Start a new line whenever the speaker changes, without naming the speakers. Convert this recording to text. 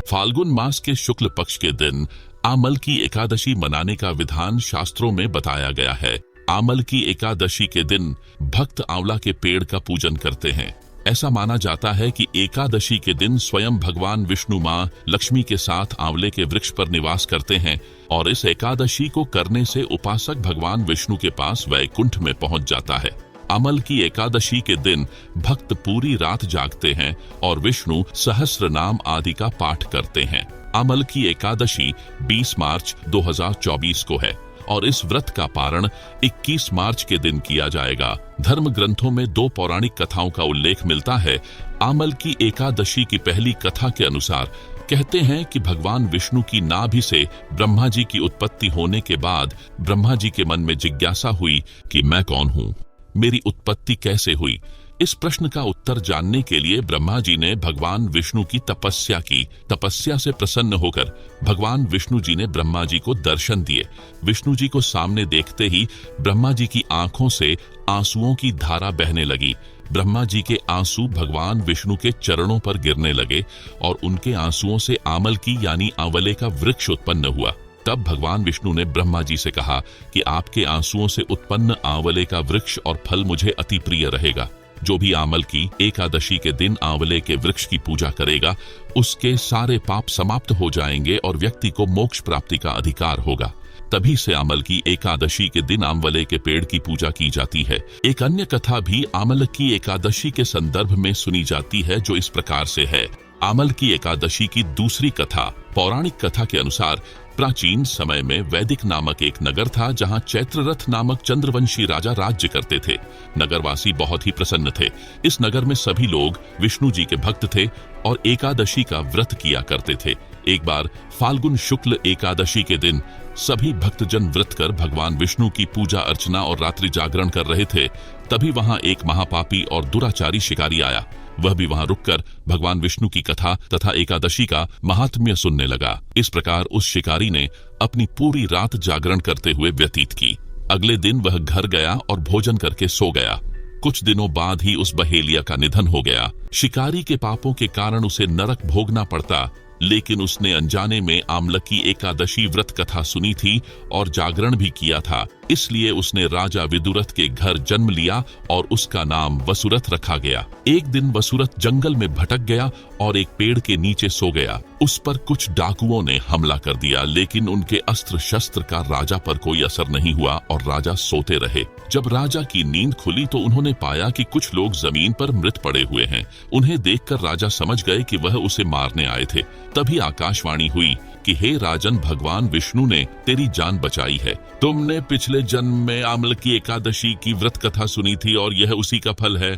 फाल्गुन मास के शुक्ल पक्ष के दिन आमल की एकादशी मनाने का विधान शास्त्रों में बताया गया है। आमल की एकादशी के दिन भक्त आंवला के पेड़ का पूजन करते हैं। ऐसा माना जाता है कि एकादशी के दिन स्वयं भगवान विष्णु मां लक्ष्मी के साथ आंवले के वृक्ष पर निवास करते हैं और इस एकादशी को करने से उपासक भगवान विष्णु के पास वैकुंठ में पहुंच जाता है। आमल की एकादशी के दिन भक्त पूरी रात जागते हैं और विष्णु सहस्र नाम आदि का पाठ करते हैं। आमल की एकादशी 20 मार्च 2024 को है और इस व्रत का पारण 21 मार्च के दिन किया जाएगा। धर्म ग्रंथों में 2 पौराणिक कथाओं का उल्लेख मिलता है। आमल की एकादशी की पहली कथा के अनुसार कहते हैं कि भगवान विष्णु की नाभि से ब्रह्मा जी की उत्पत्ति होने के बाद ब्रह्मा जी के मन में जिज्ञासा हुई कि मैं कौन हूँ, मेरी उत्पत्ति कैसे हुई। इस प्रश्न का उत्तर जानने के लिए ब्रह्मा जी ने भगवान विष्णु की तपस्या की। तपस्या से प्रसन्न होकर भगवान विष्णु जी ने ब्रह्मा जी को दर्शन दिए। विष्णु जी को सामने देखते ही ब्रह्मा जी की आंखों से आंसुओं की धारा बहने लगी। ब्रह्मा जी के आंसू भगवान विष्णु के चरणों पर गिरने लगे और उनके आंसुओं से आमल की यानी आंवले का वृक्ष उत्पन्न हुआ। तब भगवान विष्णु ने ब्रह्मा जी से कहा कि आपके आंसुओं से उत्पन्न आंवले का वृक्ष और फल मुझे अति प्रिय रहेगा। जो भी आमल की एकादशी के दिन आंवले के वृक्ष की पूजा करेगा उसके सारे पाप समाप्त हो जाएंगे और व्यक्ति को मोक्ष प्राप्ति का अधिकार होगा। तभी से आमल की एकादशी के दिन आंवले के पेड़ की पूजा की जाती है। एक अन्य कथा भी आमल की एकादशी के संदर्भ में सुनी जाती है जो इस प्रकार से है। आमल की एकादशी की दूसरी कथा पौराणिक कथा के अनुसार प्राचीन समय में वैदिक नामक एक नगर था जहां चैत्ररथ नामक चंद्रवंशी राजा राज्य करते थे। नगरवासी बहुत ही प्रसन्न थे। इस नगर में सभी लोग विष्णु जी के भक्त थे और एकादशी का व्रत किया करते थे। एक बार फाल्गुन शुक्ल एकादशी के दिन सभी भक्तजन व्रत कर भगवान विष्णु की पूजा अर्चना और रात्रि जागरण कर रहे थे। तभी वहां एक महापापी और दुराचारी शिकारी आया। वह भी वहां रुककर भगवान विष्णु की कथा तथा एकादशी का महात्म्य सुनने लगा। इस प्रकार उस शिकारी ने अपनी पूरी रात जागरण करते हुए व्यतीत की। अगले दिन वह घर गया और भोजन करके सो गया। कुछ दिनों बाद ही उस बहेलिया का निधन हो गया। शिकारी के पापों के कारण उसे नरक भोगना पड़ता, लेकिन उसने अनजाने में आमलकी एकादशी व्रत कथा सुनी थी और जागरण भी किया था। इसलिए उसने राजा विदुरथ के घर जन्म लिया और उसका नाम वसुरथ रखा गया। एक दिन वसुरथ जंगल में भटक गया और एक पेड़ के नीचे सो गया। उस पर कुछ डाकुओं ने हमला कर दिया, लेकिन उनके अस्त्र शस्त्र का राजा पर कोई असर नहीं हुआ और राजा सोते रहे। जब राजा की नींद खुली तो उन्होंने पाया कि कुछ लोग जमीन पर मृत पड़े हुए हैं। उन्हें देखकर राजा समझ गए कि वह उसे मारने आए थे। तभी आकाशवाणी हुई कि हे राजन, भगवान विष्णु ने तेरी जान बचाई है। तुमने पिछले जन्म में आमल की एकादशी की व्रत कथा सुनी थी और यह उसी का फल है।